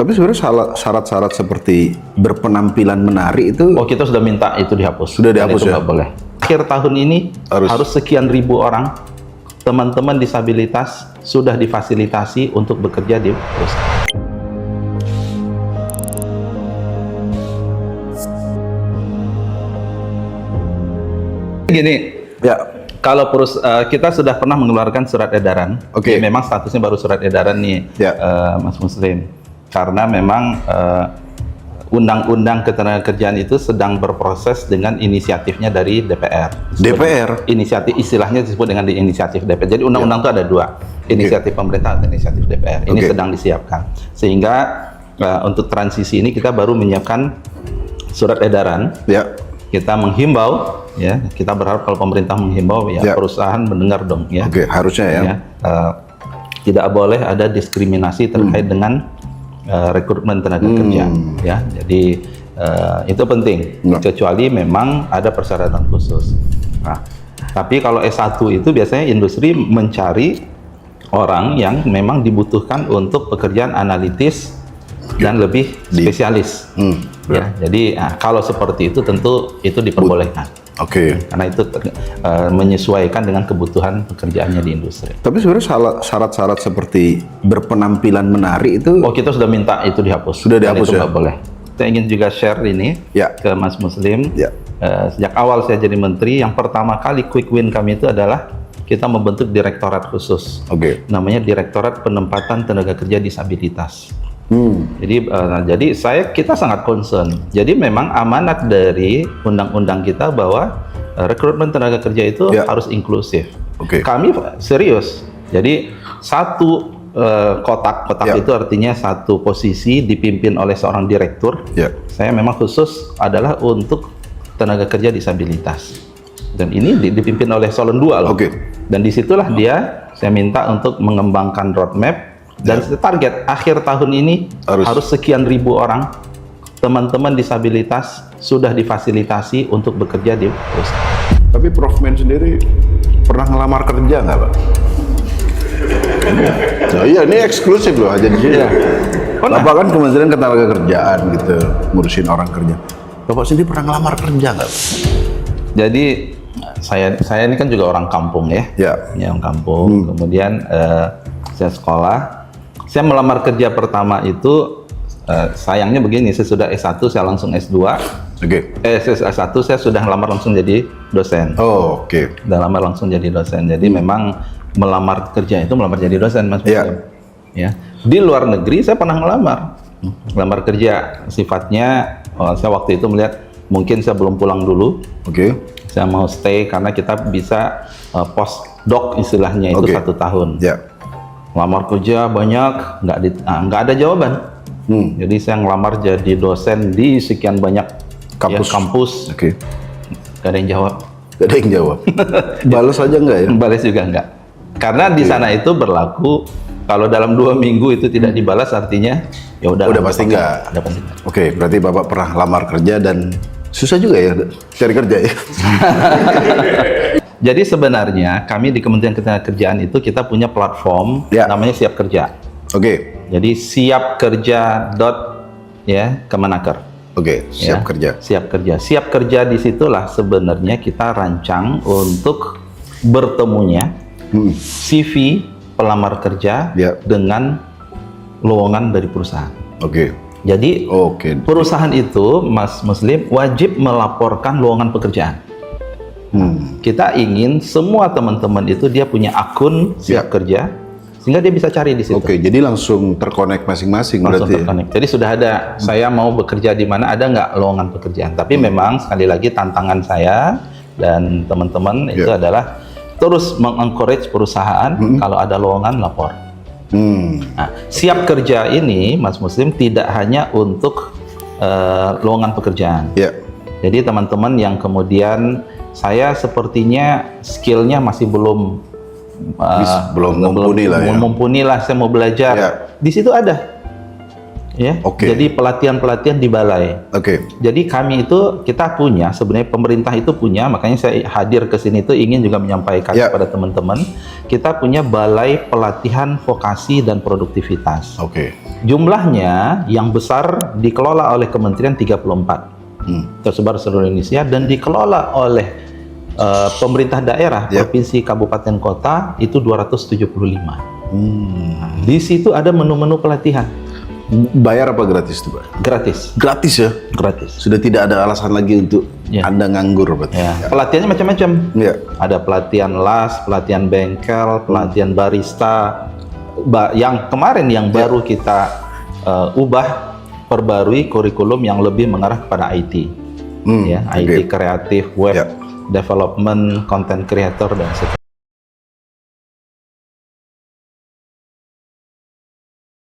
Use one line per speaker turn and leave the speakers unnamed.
Tapi sebenarnya syarat-syarat seperti berpenampilan menarik itu
kita sudah minta itu dihapus.
Sudah dihapus,
itu
ya?
nggak boleh. Akhir tahun ini harus sekian ribu orang teman-teman disabilitas sudah difasilitasi untuk bekerja di perusahaan. Gini,
ya.
Kalau kita sudah pernah mengeluarkan surat edaran,
Oke.
memang statusnya baru surat edaran nih,
Ya.
Mas Muslim, karena memang Undang-Undang Ketenagakerjaan itu sedang berproses dengan inisiatifnya dari DPR.
DPR?
Inisiatif, istilahnya disebut dengan inisiatif DPR. Jadi undang-undang itu ada dua, inisiatif pemerintah dan inisiatif DPR. Ini sedang disiapkan. Sehingga untuk transisi ini kita baru menyiapkan surat edaran.
Ya.
Kita menghimbau, ya, kita berharap kalau pemerintah menghimbau, ya, perusahaan mendengar dong, ya.
Oke, harusnya ya.
Tidak boleh ada diskriminasi terkait dengan rekrutmen tenaga kerja, ya. Jadi itu penting, kecuali memang ada persyaratan khusus. Nah, tapi kalau S1 itu biasanya industri mencari orang yang memang dibutuhkan untuk pekerjaan analitis dan lebih spesialis. Ya, jadi kalau seperti itu tentu itu diperbolehkan.
Oke.
Karena itu menyesuaikan dengan kebutuhan pekerjaannya di industri.
Tapi sebenarnya syarat-syarat seperti berpenampilan menarik itu
kita sudah minta itu dihapus.
Sudah dihapus,
itu
ya?
nggak boleh. Saya ingin juga share ini ke Mas Muslim.
Ya.
Sejak awal saya jadi menteri, yang pertama kali quick win kami itu adalah kita membentuk direktorat khusus. Namanya Direktorat Penempatan Tenaga Kerja Disabilitas. Jadi kita sangat concern. Jadi memang amanat dari undang-undang kita bahwa rekrutmen tenaga kerja itu harus inklusif. Kami serius. Jadi satu kotak itu artinya satu posisi dipimpin oleh seorang direktur. Saya memang khusus adalah untuk tenaga kerja disabilitas. Dan ini dipimpin oleh Solon 2 loh. Dan disitulah saya minta untuk mengembangkan roadmap. Dan target akhir tahun ini harus sekian ribu orang teman-teman disabilitas sudah difasilitasi untuk bekerja di perusahaan.
Tapi Prof Men sendiri pernah ngelamar kerja nggak, Pak? Nah, iya, ini eksklusif loh aja di sini. Bapak kan Kementerian Ketenagakerjaan gitu, ngurusin orang kerja. Bapak sendiri pernah ngelamar kerja nggak, Pak?
Jadi saya ini kan juga orang kampung ya. Orang kampung. Kemudian saya sekolah. Saya melamar kerja pertama itu sayangnya begini, sesudah S1 saya langsung S2. S1 saya sudah melamar langsung jadi dosen. Sudah lamar langsung jadi dosen. Jadi memang melamar kerja itu melamar jadi dosen, Mas. Ya. Di luar negeri saya pernah melamar kerja. Sifatnya saya waktu itu melihat mungkin saya belum pulang dulu. Saya mau stay karena kita bisa postdoc istilahnya itu 1 tahun. Lamar kerja banyak, nggak ada jawaban. Jadi saya ngelamar jadi dosen di sekian banyak kampus. Nggak ada yang jawab.
Nggak ada yang jawab. Balas aja nggak ya?
Balas juga nggak. Karena di sana itu berlaku kalau dalam 2 minggu itu tidak dibalas artinya ya udah
pasti nggak. Berarti Bapak pernah lamar kerja dan susah juga ya cari kerja ya.
Jadi sebenarnya kami di Kementerian Ketenagakerjaan itu kita punya platform namanya Siap Kerja. Jadi siapkerja.kemenaker.
Siap Kerja.
Siap Kerja. Siap Kerja disitulah sebenarnya kita rancang untuk bertemunya CV pelamar kerja dengan lowongan dari perusahaan. Jadi perusahaan itu, Mas Muslim, wajib melaporkan lowongan pekerjaan. Kita ingin semua teman-teman itu dia punya akun Siap Kerja sehingga dia bisa cari di situ.
Jadi langsung terkonek masing-masing berarti.
Jadi sudah ada, saya mau bekerja di mana, ada nggak lowongan pekerjaan. Tapi memang sekali lagi tantangan saya dan teman-teman itu adalah terus mengencourage perusahaan kalau ada lowongan lapor. Nah, Siap Kerja ini, Mas Muslim, tidak hanya untuk lowongan pekerjaan. Jadi teman-teman yang kemudian saya sepertinya skillnya masih belum
mumpuni lah ya.
Mumpuni lah, saya mau belajar. Di situ ada. Ya. Jadi pelatihan-pelatihan di balai. Jadi kami itu kita punya sebenarnya pemerintah itu punya, makanya saya hadir ke sini itu ingin juga menyampaikan kepada teman-teman, kita punya balai pelatihan vokasi dan produktivitas. Jumlahnya yang besar dikelola oleh Kementerian 34. Tersebar seluruh Indonesia dan dikelola oleh pemerintah daerah, provinsi, kabupaten, kota itu 275. Di situ ada menu-menu pelatihan.
Bayar apa gratis tuh, Pak?
Gratis.
Gratis ya?
Gratis.
Sudah tidak ada alasan lagi untuk Anda nganggur, berarti.
Pelatihannya macam-macam. Ada pelatihan las, pelatihan bengkel, pelatihan barista. Yang kemarin yang baru kita ubah, perbarui kurikulum yang lebih mengarah kepada IT. IT kreatif, web development, content creator dan sebagainya.